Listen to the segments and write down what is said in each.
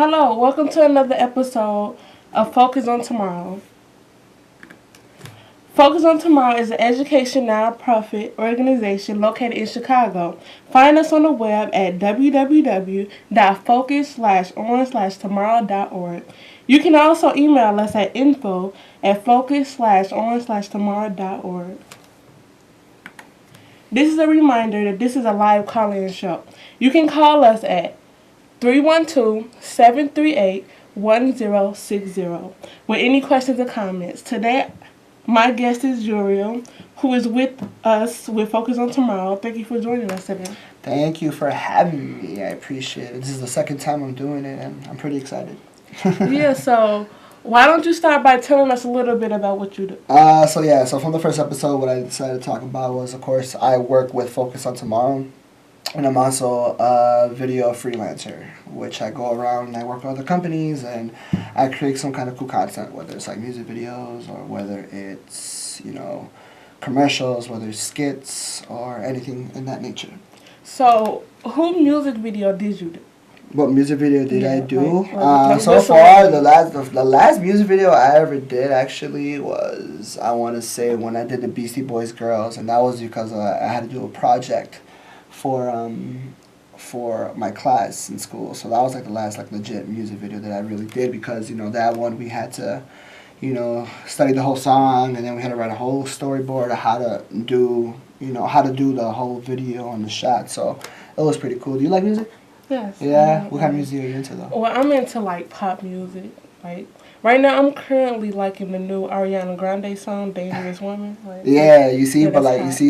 Hello, welcome to another episode of Focus on Tomorrow. Focus on Tomorrow is an education nonprofit organization located in Chicago. Find us on the web at www.focus-on-tomorrow.org. You can also email us at info@focus-on-tomorrow.org. This is a reminder that this is a live call-in show. You can call us at 312-738-1060 with any questions or comments. Today, my guest is Uriel, who is with us with Focus on Tomorrow. Thank you for joining us today. Thank you for having me. I appreciate it. This is the second time I'm doing it, and I'm pretty excited. Yeah, so why don't you start by telling us a little bit about what you do? So from the first episode, what I decided to talk about was, of course, I work with Focus on Tomorrow. And I'm also a video freelancer, which I go around and I work with other companies and I create some kind of cool content, whether it's like music videos or whether it's, commercials, whether it's skits or anything in that nature. So, who music video did you do? What music video did I do? So far, the last music video I ever did actually was, I want to say, when I did the Beastie Boys Girls, and that was because I had to do a project for my class in school. So that was like the last legit music video that I really did because that one we had to study the whole song and then we had to write a whole storyboard of how to do the whole video on the shot. So it was pretty cool. Do you like music? Yes. Yeah. What kind of music are you into though? Well, I'm into pop music. Right now, I'm currently liking the new Ariana Grande song, "Dangerous Woman." Yeah, you see, because you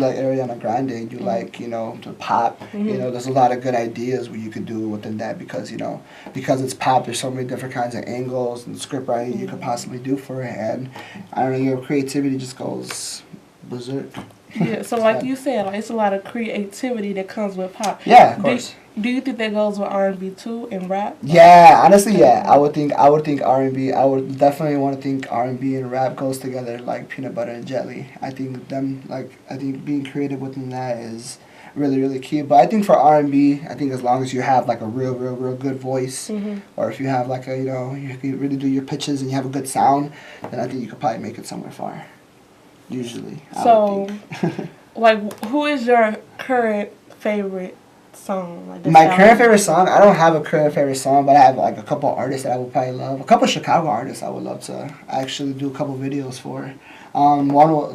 like Ariana Grande, you like the pop. Mm-hmm. There's a lot of good ideas what you could do within that because it's pop. There's so many different kinds of angles and script writing you could possibly do for it, and I don't know, your creativity just goes berserk. Yeah, so you said, it's a lot of creativity that comes with pop. Yeah, of course. Do you think that goes with R&B too and rap? Yeah, honestly, yeah. I would think R&B. I would definitely want to think R&B and rap goes together like peanut butter and jelly. I think being creative within that is really, really key. But I think for R&B, I think as long as you have a real, real, real good voice, or if you have you can really do your pitches and you have a good sound, then I think you could probably make it somewhere far. Usually. So, who is your current favorite song? My current favorite song? I don't have a current favorite song, but I have a couple artists that I would probably love. A couple Chicago artists I would love to actually do a couple videos for.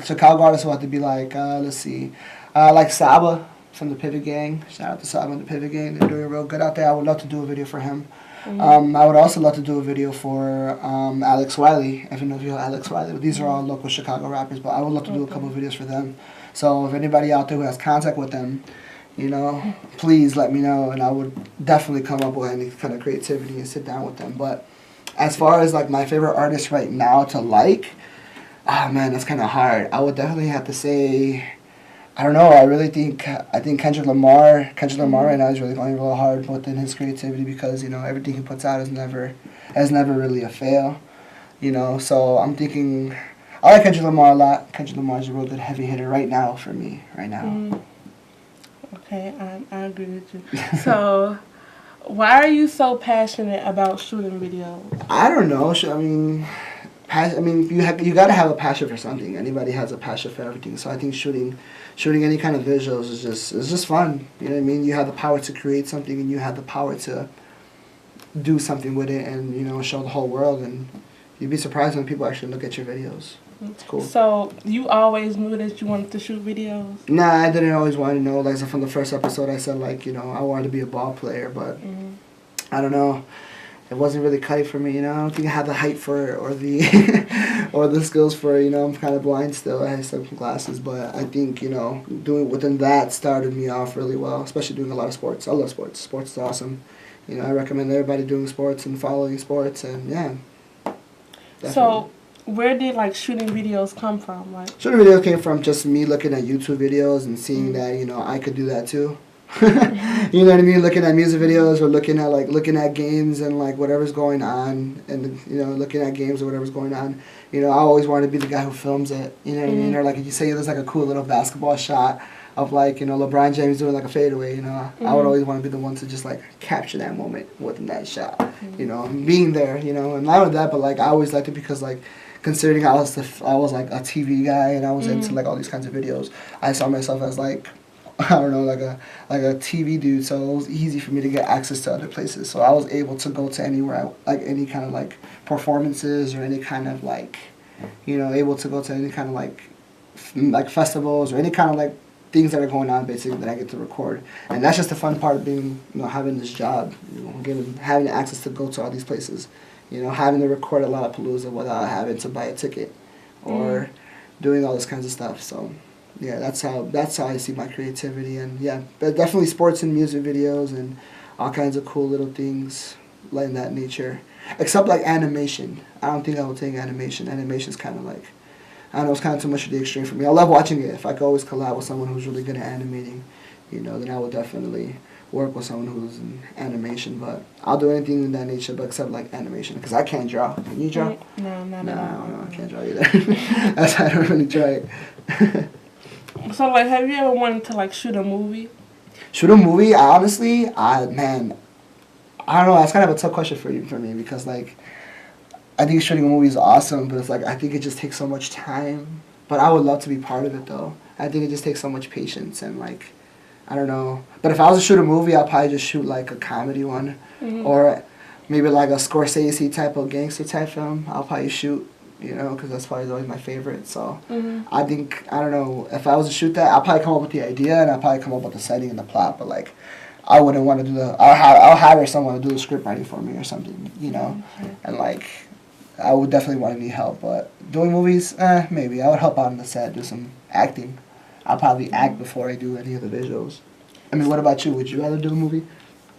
Chicago artist will have to be let's see, like Saba from the Pivot Gang. Shout out to Saba and the Pivot Gang. They're doing real good out there. I would love to do a video for him. Mm-hmm. I would also love to do a video for Alex Wiley. I don't know if you know Alex Wiley. These are all local Chicago rappers, but I would love to do a couple videos for them. So if anybody out there who has contact with them, please let me know, and I would definitely come up with any kind of creativity and sit down with them. But as far as my favorite artist right now to that's kind of hard. I would definitely have to say, I don't know. I think Kendrick Lamar right now is really going real hard within his creativity because everything he puts out has never really a fail. So I'm thinking I like Kendrick Lamar a lot. Kendrick Lamar is a real good heavy hitter right now for me right now. Okay, I agree with you. So, why are you so passionate about shooting videos? I don't know. You gotta have a passion for something. Anybody has a passion for everything. So I think shooting any kind of visuals is just fun. You know what I mean? You have the power to create something, and you have the power to do something with it, and show the whole world. And you'd be surprised when people actually look at your videos. It's cool. So you always knew that you wanted to shoot videos? Nah, I didn't always want to know. From the first episode, I said I wanted to be a ball player, but I don't know. It wasn't really cutting for me, I don't think I had the height for it or the or the skills for it, I'm kind of blind still. I have some glasses, but I think, doing within that started me off really well, especially doing a lot of sports. I love sports. Sports is awesome. I recommend everybody doing sports and following sports, and yeah. Definitely. So, where did shooting videos come from? Shooting videos came from just me looking at YouTube videos and seeing that, I could do that too. You know what I mean? Looking at music videos or looking at games and like whatever's going on, and looking at games or whatever's going on. I always wanted to be the guy who films it. You know what I mean? Or like if you say there's like a cool little basketball shot of like LeBron James doing like a fadeaway. I would always want to be the one to just like capture that moment within that shot. Being there. And not only that, but like I always liked it because like, considering I was like a TV guy and I was into like all these kinds of videos, I saw myself as like, I don't know, like a TV dude. So it was easy for me to get access to other places. So I was able to go to anywhere, like any kind of like performances or any kind of like, able to go to any kind of like festivals or any kind of like things that are going on basically that I get to record. And that's just the fun part of being, having this job, having access to go to all these places. Having to record a lot of Palooza without having to buy a ticket or doing all this kinds of stuff. So, yeah, that's how I see my creativity. And, yeah, but definitely sports and music videos and all kinds of cool little things like that nature. Except, like, animation. I don't think I would take animation. Animation's kind of like, I don't know, it's kind of too much of the extreme for me. I love watching it. If I could always collab with someone who's really good at animating, then I would definitely work with someone who's in animation, but I'll do anything in that nature, but except like animation, because I can't draw. Can you draw? No, not at all. No, I can't draw either. That's why I don't really try it. So, like, have you ever wanted to like shoot a movie? Shoot a movie? I don't know. That's kind of a tough question for me because like, I think shooting a movie is awesome, but it's like I think it just takes so much time. But I would love to be part of it though. I think it just takes so much patience and like, I don't know. But if I was to shoot a movie, I'll probably just shoot like a comedy one. Or maybe like a Scorsese type of gangster type film. I'll probably shoot, because that's probably always my favorite. So I think, I don't know, if I was to shoot that, I'll probably come up with the idea and I'll probably come up with the setting and the plot. But like, I wouldn't want to do I'll hire someone to do the script writing for me or something, And like, I would definitely want to need help. But doing movies, maybe. I would help out on the set, do some acting. I'll probably act before I do any of the visuals. I mean, what about you? Would you rather do a movie?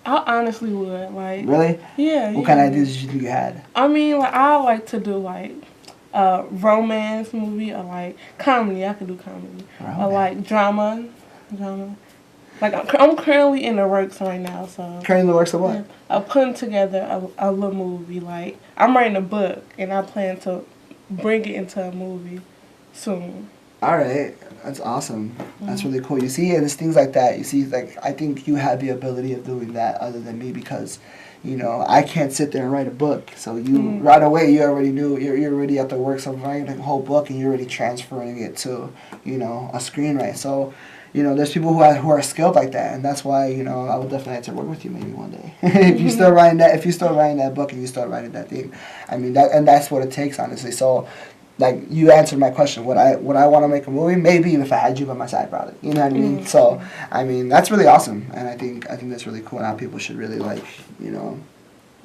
I honestly would. Like. Really? Yeah. What kind of ideas did you think you had? I mean, like I like to do like romance movie or like comedy. I could do comedy. Or like drama. Like I'm currently in the works right now, so. Currently in the works of what? Yeah, I'm putting together a little movie. Like I'm writing a book, and I plan to bring it into a movie soon. All right, that's awesome. That's really cool. You see, and it's things like that. You see, like I think you have the ability of doing that other than me because, I can't sit there and write a book. So you right away you already knew you're already at the works of writing a whole book and you're already transferring it to a screenwrite. So. There's people who are skilled like that, and that's why I would definitely have to work with you maybe one day. If you start writing that book and you start writing that thing, I mean that's what it takes honestly. So, like you answered my question, would I want to make a movie? Maybe if I had you by my side, probably. You know what I mean? So, I mean that's really awesome, and I think that's really cool. And how people should really like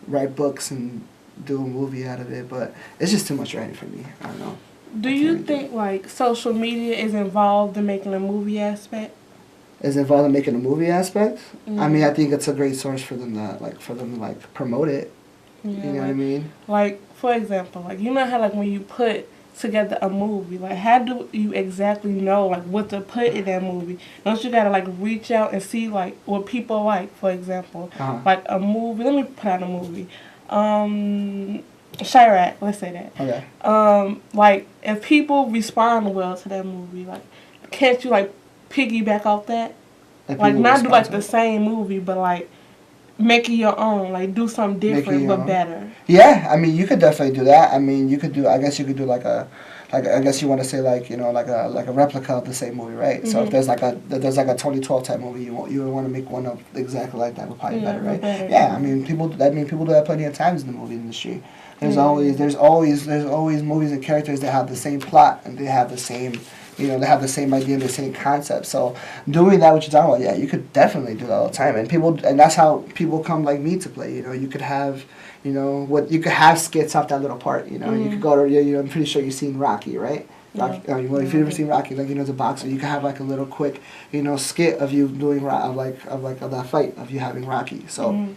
write books and do a movie out of it, but it's just too much writing for me. I don't know. Do you think like social media is involved in making a movie aspect? Is involved in making a movie aspect? I mean, I think it's a great source for them to promote it. Yeah, you know what I mean? Like for example, like how like when you put together a movie, like how do you exactly know like what to put in that movie? Don't you gotta like reach out and see like what people like? For example, like a movie. Let me put out a movie. Chirac, let's say that. Okay. Like if people respond well to that movie, like can't you like piggyback off that? Like not do like the same movie, but like make it your own. Like do something different but better. Yeah, I mean you could definitely do that. I mean you could do. I guess you could do like I guess you want to say like like a replica of the same movie, right? So if there's like a 2012 type movie, you would want to make one of exactly like that, would probably be better, right? Yeah, I mean people do that plenty of times in the movie industry. There's always movies and characters that have the same plot and they have the same they have the same idea, the same concept. So doing that, what you're talking about, yeah, you could definitely do that all the time. And that's how people come like me to play. You could have you could have skits off that little part. You could go to I'm pretty sure you've seen Rocky, right? Rocky, if you've ever seen Rocky, like as a boxer, you can have like a little quick skit of you doing of that fight of you having Rocky. So.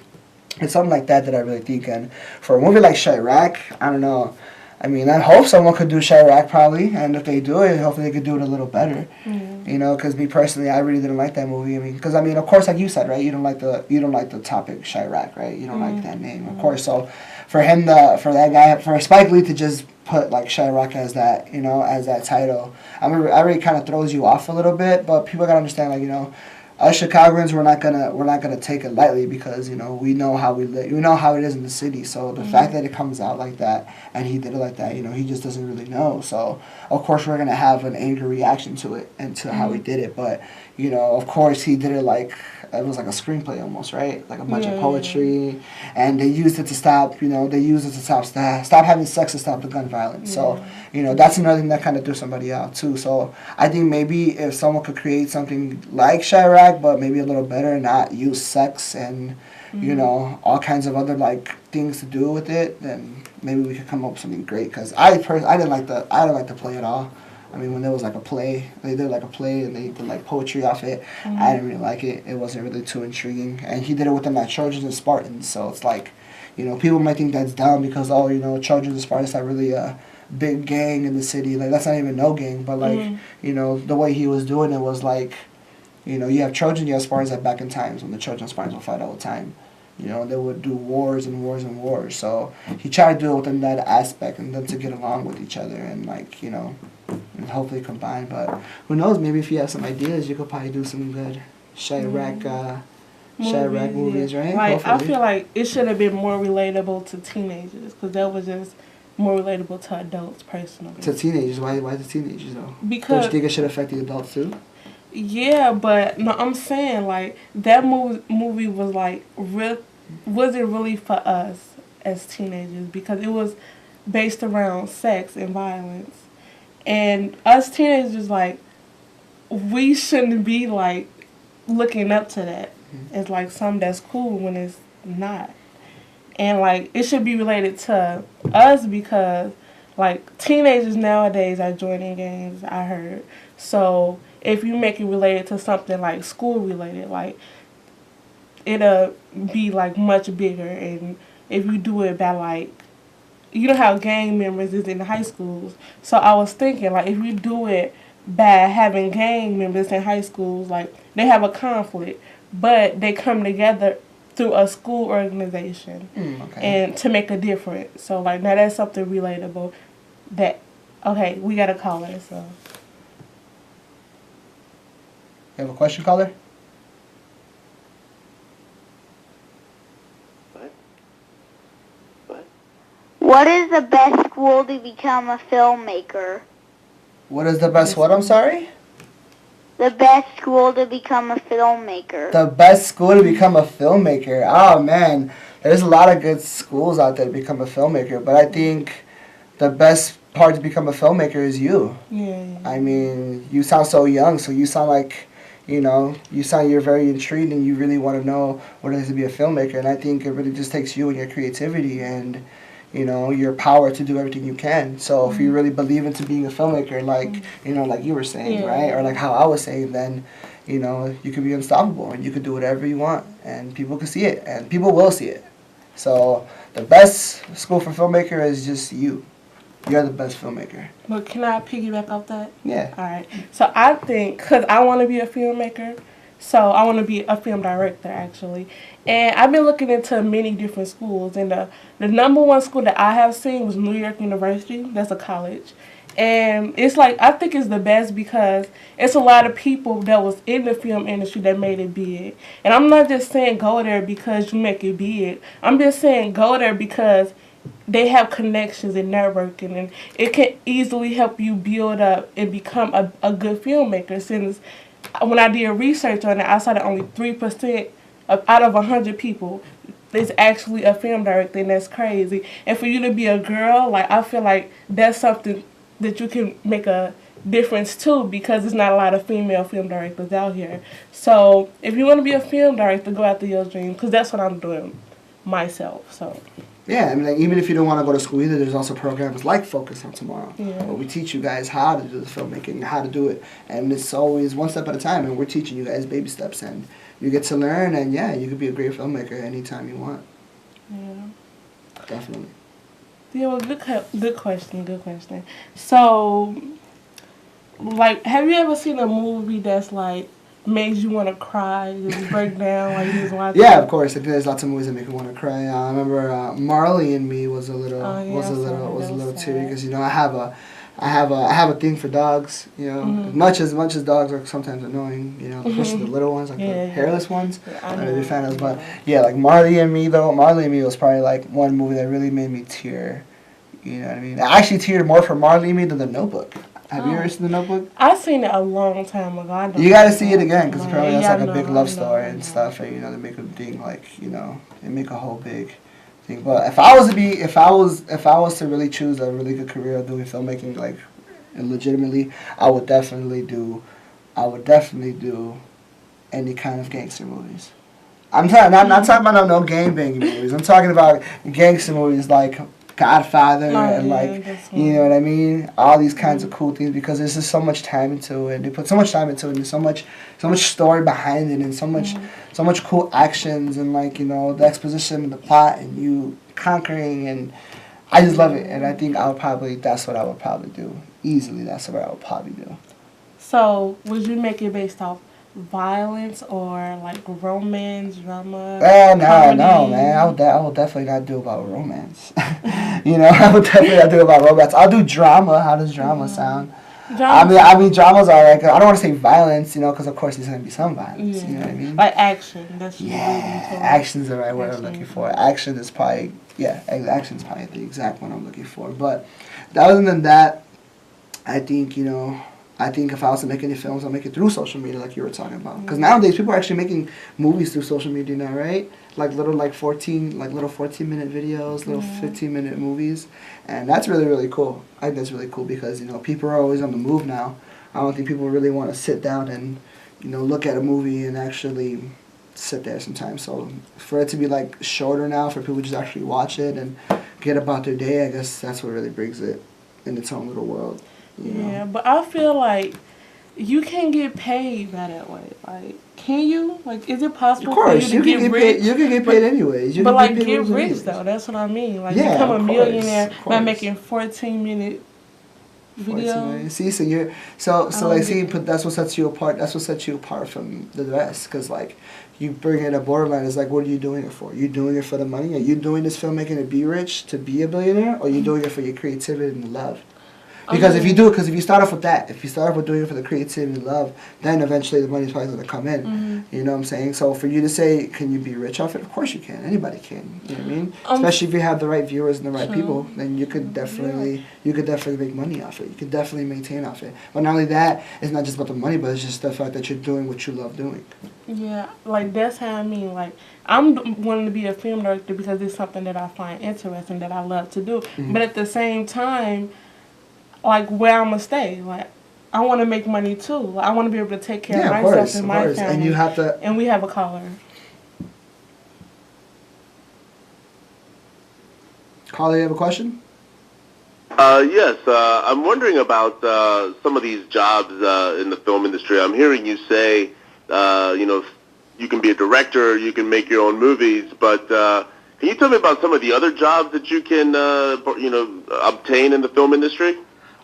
It's something like that I really think, and for a movie like Chirac, I don't know. I mean, I hope someone could do Chirac probably, and if they do it, hopefully they could do it a little better. Mm. You know, because me personally, I really didn't like that movie. I mean, because I mean, of course, like you said, right? You don't like the topic Chirac, right? You don't like that name, of course. So, for Spike Lee to just put like Chirac as that, you know, as that title, I really kind of throws you off a little bit. But people gotta understand, like, you know, us Chicagoans, we're not gonna take it lightly because, you know, we know how we live, we know how it is in the city. So the fact that it comes out like that and he did it like that, you know, he just doesn't really know. So of course we're gonna have an angry reaction to it and to how he did it. But you know, of course he did it like it was like a screenplay almost, right? Like a bunch of poetry, and they used it to stop. You know, they used it to stop having sex to stop the gun violence. So you know, that's another thing that kind of threw somebody out too. So I think maybe if someone could create something like Chirac, but maybe a little better, not use sex and you know all kinds of other like things to do with it, then maybe we could come up with something great. Because I didn't like the play at all. I mean, when there was like a play, they did like a play and they did like poetry off it. I didn't really like it. It wasn't really too intriguing. And he did it within like Trojans and Spartans. So it's like, you know, people might think that's dumb because, oh, you know, Trojans and Spartans are really a big gang in the city. Like, that's not even no gang. But like, you know, the way he was doing it was like, you know, you have Trojans, you have Spartans at back in times when the Trojans and Spartans would fight all the time. You know, they would do wars and wars and wars. So he tried to do it within that aspect and then to get along with each other and like, you know, and hopefully combine. But who knows, maybe if you have some ideas, you could probably do some good Chirac movies, right? Like, hopefully. I feel like it should have been more relatable to teenagers because that was just more relatable to adults personally. To teenagers? Why the teenagers though? Because don't you think it should affect the adults too? Yeah, but no, I'm saying like that movie was like wasn't really for us as teenagers because it was based around sex and violence, and us teenagers like we shouldn't be like looking up to that. It's like something that's cool when it's not, and like it should be related to us because like teenagers nowadays are joining gangs. I heard so. If you make it related to something like school related, like it'll be like much bigger. And if you do it by like, you know how gang members is in high schools. So I was thinking like if you do it by having gang members in high schools, like they have a conflict, but they come together through a school organization and to make a difference. So like now that's something relatable. That okay, we got a caller so. You have a question, caller? What is the best school to become a filmmaker? What is the best what, I'm sorry? The best school to become a filmmaker. The best school to become a filmmaker. Oh, man. There's a lot of good schools out there to become a filmmaker, but I think the best part to become a filmmaker is you. Yeah. I mean, you sound so young, so you sound like... You know, you're very intrigued and you really want to know what it is to be a filmmaker. And I think it really just takes you and your creativity and, you know, your power to do everything you can. So if you really believe into being a filmmaker, like, you know, like you were saying, right? Or like how I was saying, then, you know, you could be unstoppable and you could do whatever you want and people can see it and people will see it. So the best school for filmmaker is just you. You're the best filmmaker. But can I piggyback off that? Yeah. All right. So I think, because I want to be a filmmaker, so I want to be a film director, actually. And I've been looking into many different schools. And the number one school that I have seen was New York University. That's a college. And it's like, I think it's the best because it's a lot of people that was in the film industry that made it big. And I'm not just saying go there because you make it big. I'm just saying go there because they have connections and networking, and it can easily help you build up and become a good filmmaker. Since when I did research on it, I saw that only 3% out of 100 people is actually a film director, and that's crazy. And for you to be a girl, like I feel like that's something that you can make a difference too, because there's not a lot of female film directors out here. So if you want to be a film director, go after your dream, because that's what I'm doing myself. So. Yeah, I mean, like, even if you don't want to go to school either, there's also programs like Focus on Tomorrow, where we teach you guys how to do the filmmaking, how to do it, and it's always one step at a time, and we're teaching you guys baby steps, and you get to learn, and yeah, you could be a great filmmaker anytime you want. Yeah. Definitely. Yeah, well, good question, good question. So, like, have you ever seen a movie that's like makes you want to cry, just break down like you just watching? Yeah, of course. There's lots of movies that make me want to cry. I remember Marley and Me was a little Oh, yeah, was a little teary sad. because I have a thing for dogs. You know, as much as dogs are sometimes annoying. You know, especially the little ones, like the hairless ones. Yeah, I'm a big fan of those. But yeah, like Marley and Me was probably like one movie that really made me tear. You know what I mean? I actually teared more for Marley and Me than The Notebook. Have you ever seen The Notebook? I seen it a long time ago. I don't You gotta see it again because apparently that's yeah, like a big love story and stuff, and you know they make a thing like they make a whole big thing. But if I was to really choose a really good career of doing filmmaking like and legitimately, I would definitely do any kind of gangster movies. I'm not talking about no gang banging movies. I'm talking about gangster movies like Godfather and like you know what I mean, all these kinds of cool things because there's just so much time into it. They put so much time into it and so much story behind it and so much cool actions and like the exposition and the plot and you conquering and I just love it and I think that's what I would probably do easily. That's what I would probably do. So would you make it based off violence or like romance, drama? No, man. I would definitely not do about romance. I would definitely not do about romance. I'll do drama. How does drama sound? I mean, dramas are like I don't want to say violence, because of course there's gonna be some violence. Yeah. You know what I mean? Like action. That's action's the right word I'm looking for. Action's probably the exact one I'm looking for. But other than that, I think if I was to make any films, I'll make it through social media, like you were talking about. Because nowadays people are actually making movies through social media now, right? Like little 14-minute videos, little 15-minute movies, and that's really really cool. I think that's really cool because people are always on the move now. I don't think people really want to sit down and look at a movie and actually sit there sometimes. So for it to be like shorter now, for people to just actually watch it and get about their day, I guess that's what really brings it in its own little world. Yeah, but I feel like you can't get paid by that way. Like, can you? Like, is it possible for you to get rich? You can get paid anyways. But like, get rich though. That's what I mean. Like, become a millionaire by making 14-minute videos. See, that's what sets you apart. That's what sets you apart from the rest. Because like, you bring in a borderline. It's like, what are you doing it for? Are you doing it for the money? Are you doing this filmmaking to be rich, to be a billionaire, or are you doing it for your creativity and the love? Because if you start off with that, if you start off with doing it for the creativity and love, then eventually the money's probably going to come in. You know what I'm saying? So for you to say, can you be rich off it? Of course you can. Anybody can. You know what I mean? Especially if you have the right viewers and the right people, then you could definitely make money off it. You could definitely maintain off it. But not only that, it's not just about the money, but it's just the fact that you're doing what you love doing. Yeah, like that's how I mean. Like I'm wanting to be a film director because it's something that I find interesting that I love to do. But at the same time, like where I'm gonna stay, like I want to make money too. Like, I want to be able to take care of myself and my family. And you have to. And we have a caller. Caller, you have a question? Yes. I'm wondering about some of these jobs in the film industry. I'm hearing you say, you can be a director, you can make your own movies, but can you tell me about some of the other jobs that you can, obtain in the film industry?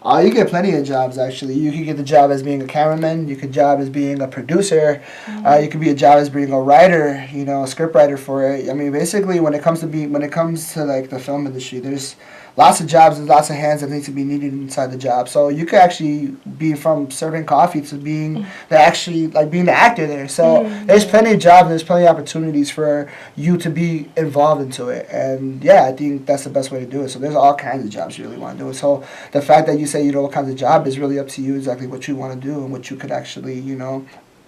You get plenty of jobs, actually. You can get the job as being a cameraman. You could job as being a producer. You could be a job as being a writer, a script writer for it. I mean, basically, when it comes to like the film industry, there's lots of jobs and lots of hands that need to be needed inside the job. So you could actually be from serving coffee to being being the actor there. So there's plenty of jobs and there's plenty of opportunities for you to be involved into it. And yeah, I think that's the best way to do it. So there's all kinds of jobs you really want to do it. So the fact that you say you know what kinds of job is really up to you exactly what you want to do and what you could actually,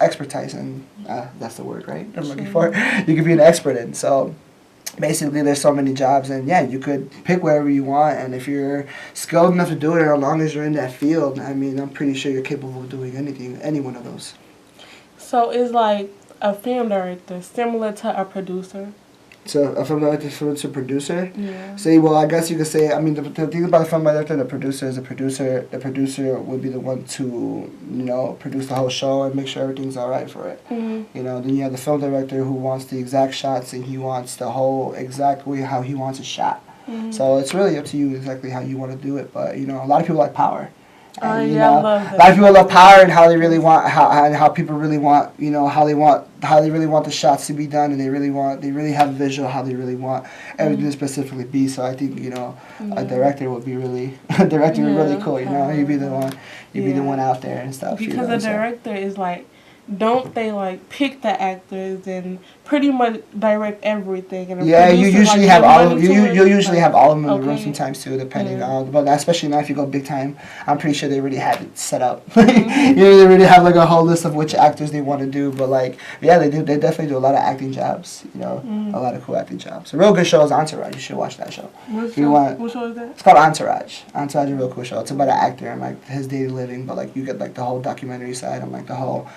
expertise in. That's the word, right? I'm looking for. You could be an expert in. So basically there's so many jobs and yeah, you could pick whatever you want, and if you're skilled enough to do it, as long as you're in that field, I mean, I'm pretty sure you're capable of doing any one of those. So it's like a film director similar to a producer? So a film director to producer? Yeah. Say, well, I guess you could say, I mean, the thing about a film director and the producer is the producer would be the one to, produce the whole show and make sure everything's all right for it. Then you have the film director who wants the exact shots and he wants the whole exact way how he wants it shot. So it's really up to you exactly how you want to do it. But, you know, a lot of people like power. And, you yeah, know, I love that. a lot of people love power and how they really want, how people really want, you know, how they really want the shots to be done, and they really have a visual how they really want everything to specifically be. So I think, you know, a director would be really, really cool. You know, you'd be the one out there and stuff. Because you know, a director is like, don't they like pick the actors and pretty much direct everything? And yeah, you usually have all of you usually have all of them in the room Okay. sometimes too, depending on. But especially now if you go big time, I'm pretty sure they already have it set up. You know, they already have like a whole list of which actors they want to do. But like, yeah, they do. They definitely do a lot of acting jobs. You know, a lot of cool acting jobs. A real good show is Entourage. You should watch that show. What show is that? It's called Entourage. Entourage is a real cool show. It's about an actor and like his daily living, but like you get like the whole documentary side and like the whole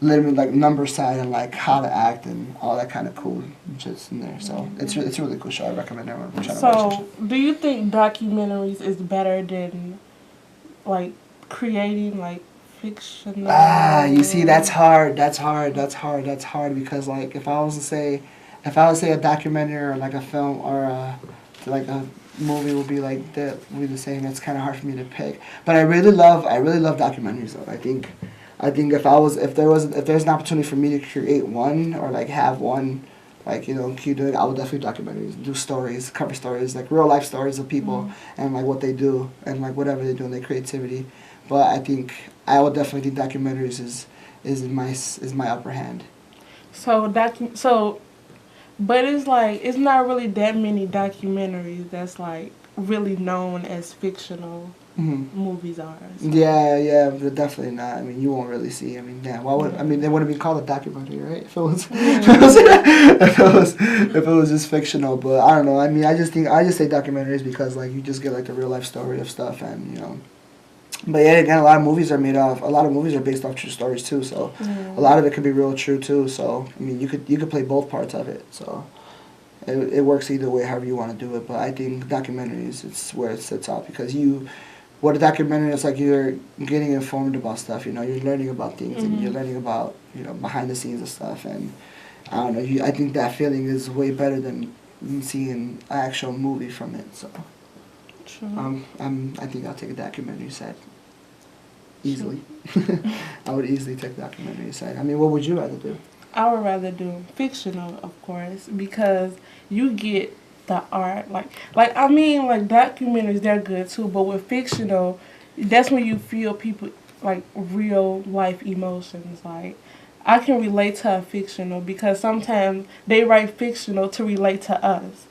literally like number side and like how to act and all that kind of cool shit's in there. So it's a really cool show. I recommend everyone trying to watch it. So do you think documentaries is better than like creating like fiction? You see, that's hard because like if I was to say a documentary or like a film or like a movie would be like that would be the same. It's kind of hard for me to pick. But I really love documentaries though. I think if there's an opportunity for me to create one or like have one, like, you know, keep doing, I would definitely do documentaries, do stories, cover stories, like real life stories of people and like what they do and like whatever they do in their creativity. But I think I would definitely think documentaries is my upper hand. But it's like it's not really that many documentaries that's like really known as fictional. Movies are. So. Yeah, but definitely not. I mean, you won't really see. I mean, yeah. Why would? I mean, they wouldn't be called a documentary, right? If it was just fictional. But I don't know. I mean, I just say documentaries because like you just get like the real life story of stuff, and you know. But yeah, again, a lot of movies are based off true stories too. So a lot of it could be real true too. So I mean, you could play both parts of it. So. It works either way, however you want to do it. But I think documentaries, it's where it sits out because what a documentary is like, you're getting informed about stuff. You know, you're learning about things and you're learning about, you know, behind the scenes of stuff. And I don't know, I think that feeling is way better than seeing an actual movie from it. So True. I think I'll take a documentary side easily. I would easily take the documentary side. I mean, what would you rather do? I would rather do fictional, of course, because you get the art. Like I mean, like documentaries, they're good too, but with fictional, that's when you feel people like real life emotions. Like I can relate to a fictional because sometimes they write fictional to relate to us,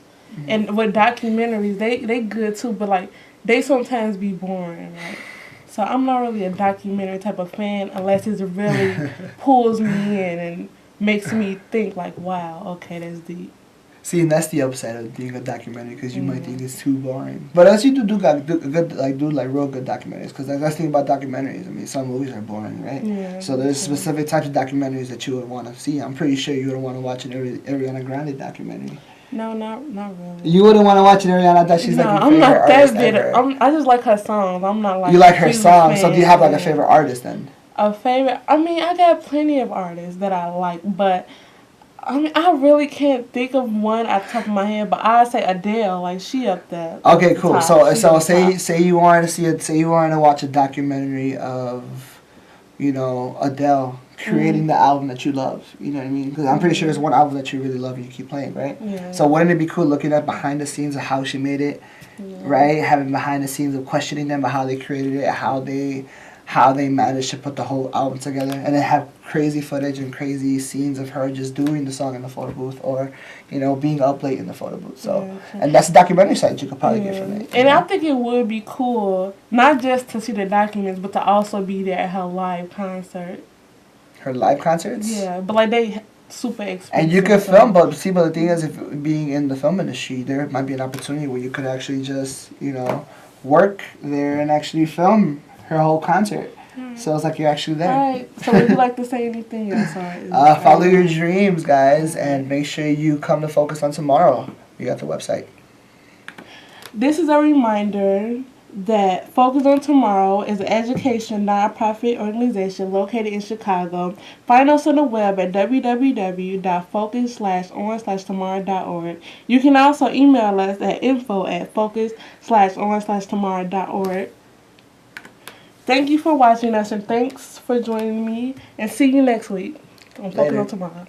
and with documentaries, they good too, but like they sometimes be boring. Like, so I'm not really a documentary type of fan unless it really pulls me in and makes me think like, wow, okay, that's deep. See, and that's the upside of being a documentary because you might think it's too boring. But as you do real good documentaries, because that's the thing about documentaries. I mean, some movies are boring, right? Yeah, so there's specific types of documentaries that you would want to see. I'm pretty sure you would want to watch an Ariana Grande documentary. No, not really. You wouldn't want to watch an Ariana? That she's like your favorite artist ever. I just like her songs. I'm not like. You like her songs, so do you have like a favorite artist then? A favorite? I mean, I got plenty of artists that I like, but I mean, I really can't think of one at the top of my head. But I say Adele, like she up there. Okay, cool. So say you wanted to watch a documentary of, you know, Adele creating the album that you love. You know what I mean? Because I'm pretty sure there's one album that you really love and you keep playing, right? Yeah. So wouldn't it be cool looking at behind the scenes of how she made it, right? Having behind the scenes of questioning them about how they created it, how they managed to put the whole album together, and then have crazy footage and crazy scenes of her just doing the song in the photo booth or, you know, being up late in the photo booth. So, and that's a documentary side you could probably get from it. And I think it would be cool, not just to see the documents, but to also be there at her live concert. Her live concerts? Yeah, but like they super expensive. And you could film, but the thing is, if being in the film industry, there might be an opportunity where you could actually just, you know, work there and actually film her whole concert. So it's like you're actually there. Alright, so would you like to say anything? I'm sorry. Follow your dreams, guys, and make sure you come to Focus on Tomorrow. We got the website. This is a reminder that Focus on Tomorrow is an education nonprofit organization located in Chicago. Find us on the web at www.focus/on/tomorrow.org. You can also email us at info@focus/on/tomorrow.org. Thank you for watching us and thanks for joining me, and see you next week on Focus Later. on Tomorrow.